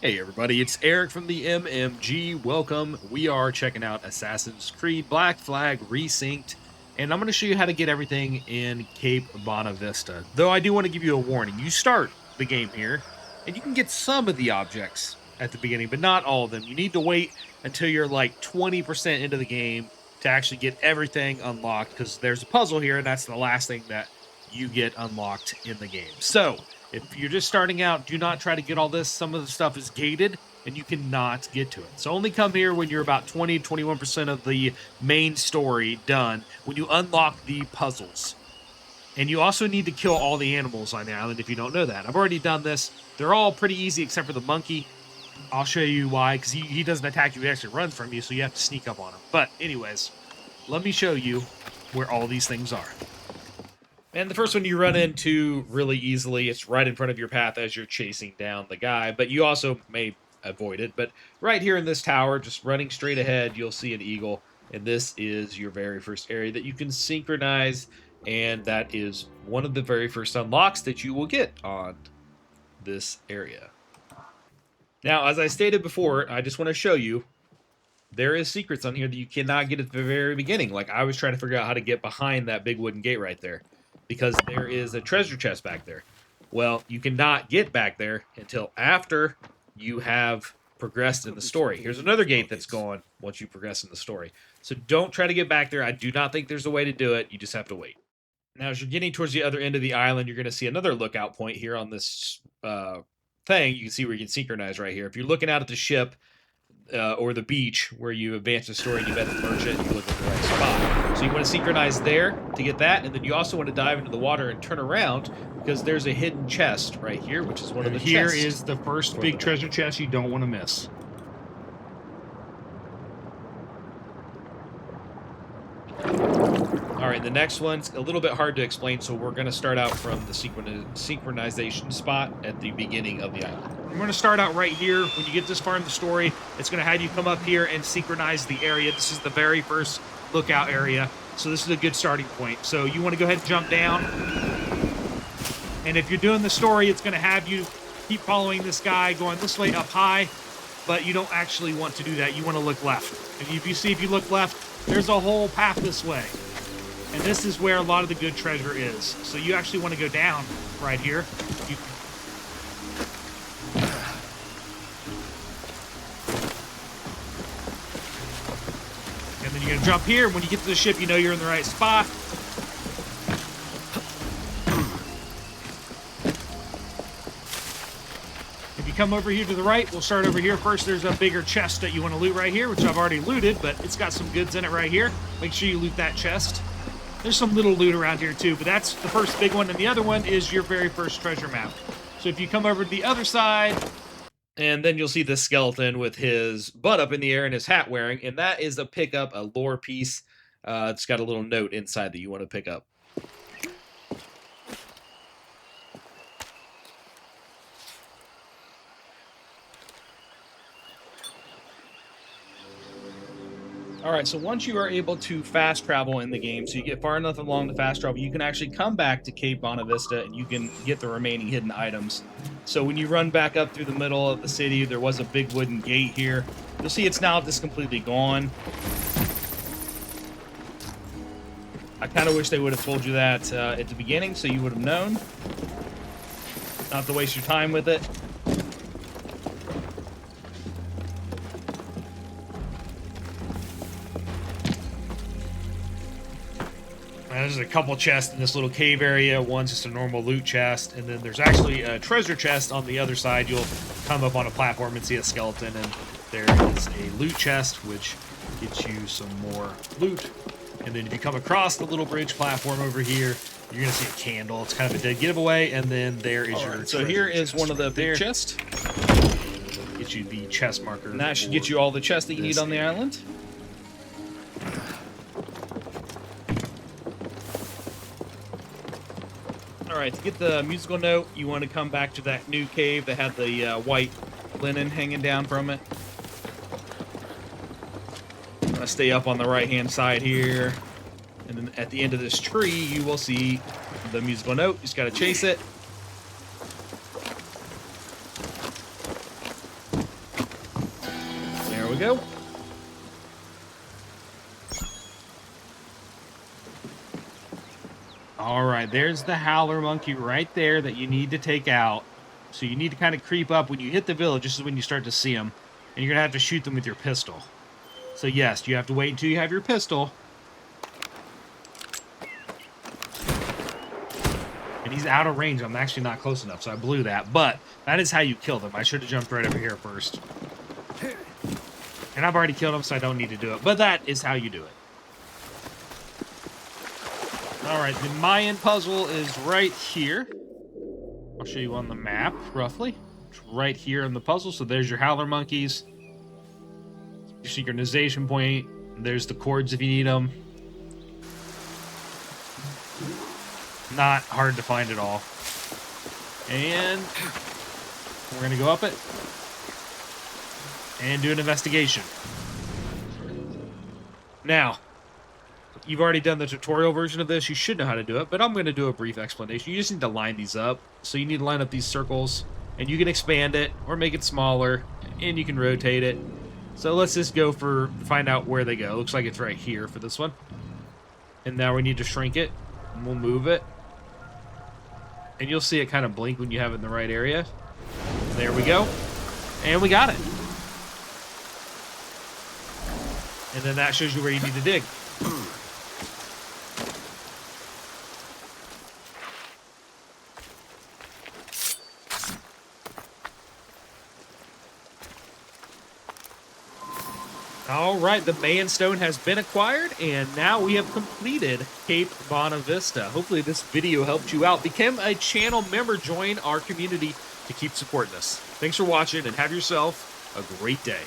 Hey everybody, it's Eric from the MMG. Welcome. We are checking out Assassin's Creed Black Flag Resynced, and I'm going to show you how to get everything in Cape Bonavista. Though I do want to give you a warning. You start the game here, and you can get some of the objects at the beginning, but not all of them. You need to wait until you're like 20% into the game to actually get everything unlocked, because there's a puzzle here, and that's the last thing that you get unlocked in the game. So, if you're just starting out, do not try to get all this. Some of the stuff is gated and you cannot get to it. So only come here when you're about 20-21% of the main story done, when you unlock the puzzles. And you also need to kill all the animals on the island if you don't know that. I've already done this. They're all pretty easy except for the monkey. I'll show you why, because he doesn't attack you, he actually runs from you, so you have to sneak up on him. But anyways, let me show you where all these things are. And the first one you run into really easily, it's right in front of your path as you're chasing down the guy, but you also may avoid it. But right here in this tower, just running straight ahead, you'll see an eagle, and this is your very first area that you can synchronize, and that is one of the very first unlocks that you will get on this area. Now, as I stated before, I just want to show you, there is secrets on here that you cannot get at the very beginning. Like, I was trying to figure out how to get behind that big wooden gate right there, because there is a treasure chest back there. Well, you cannot get back there until after you have progressed in the story. Here's another gate that's gone once you progress in the story. So don't try to get back there. I do not think there's a way to do it. You just have to wait. Now, as you're getting towards the other end of the island, you're going to see another lookout point here on this thing. You can see where you can synchronize right here. If you're looking out at the ship, or the beach where you advance the story and you bet the merchant, you look at the right spot. So you want to synchronize there to get that, and then you also want to dive into the water and turn around, because there's a hidden chest right here, which is one of the chests. Here is the first big treasure chest you don't want to miss. All right, the next one's a little bit hard to explain, so we're going to start out from the synchronization spot at the beginning of the island. We're going to start out right here. When you get this far in the story, it's going to have you come up here and synchronize the area. This is the very first lookout area, so this is a good starting point. So you want to go ahead and jump down, and if you're doing the story, it's going to have you keep following this guy going this way up high, but you don't actually want to do that. You want to look left. And if you look left, there's a whole path this way. And this is where a lot of the good treasure is. So you actually want to go down right here. And then you're going to jump here. When you get to the ship, you know you're in the right spot. If you come over here to the right, we'll start over here first. There's a bigger chest that you want to loot right here, which I've already looted, but it's got some goods in it right here. Make sure you loot that chest. There's some little loot around here too, but that's the first big one, and the other one is your very first treasure map. So if you come over to the other side, and then you'll see the skeleton with his butt up in the air and his hat wearing, and that is a pickup, a lore piece. It's got a little note inside that you want to pick up. All right, so once you are able to fast travel in the game, so you get far enough along the fast travel, you can actually come back to Cape Bonavista and you can get the remaining hidden items. So when you run back up through the middle of the city, there was a big wooden gate here. You'll see it's now just completely gone. I kind of wish they would have told you that at the beginning, so you would have known. Not to waste your time with it. There's a couple chests in this little cave area. One's just a normal loot chest, and then there's actually a treasure chest on the other side. You'll come up on a platform and see a skeleton, and there is a loot chest, which gets you some more loot. And then if you come across the little bridge platform over here, you're going to see a candle. It's kind of a dead giveaway, and then there is your So here is one of the big chests. Get you the chest marker. And that should get you all the chests that you need on the island. Alright, to get the musical note, you want to come back to that new cave that had the white linen hanging down from it. Stay up on the right-hand side here. And then at the end of this tree, you will see the musical note. You just got to chase it. go. All right, there's the Howler monkey right there that you need to take out. So you need to kind of creep up when you hit the village. This is when you start to see them. And you're going to have to shoot them with your pistol. So yes, you have to wait until you have your pistol. And he's out of range. I'm actually not close enough, so I blew that. But that is how you kill them. I should have jumped right over here first. And I've already killed him, so I don't need to do it. But that is how you do it. Alright, the Mayan puzzle is right here. I'll show you on the map, roughly. It's right here in the puzzle. So there's your Howler monkeys. Your synchronization point. There's the cords if you need them. Not hard to find at all. And we're going to go up it. And do an investigation. Now, you've already done the tutorial version of this. You should know how to do it, but I'm going to do a brief explanation. You just need to line these up. So you need to line up these circles, and you can expand it or make it smaller, and you can rotate it. So let's just go find out where they go. Looks like it's right here for this one. And now we need to shrink it, and we'll move it. And you'll see it kind of blink when you have it in the right area. There we go. And we got it. And then that shows you where you need to dig. All right, the Mayan stone has been acquired, and now we have completed Cape Bonavista. Hopefully this video helped you out. Become a channel member, join our community to keep supporting us. Thanks for watching, and have yourself a great day.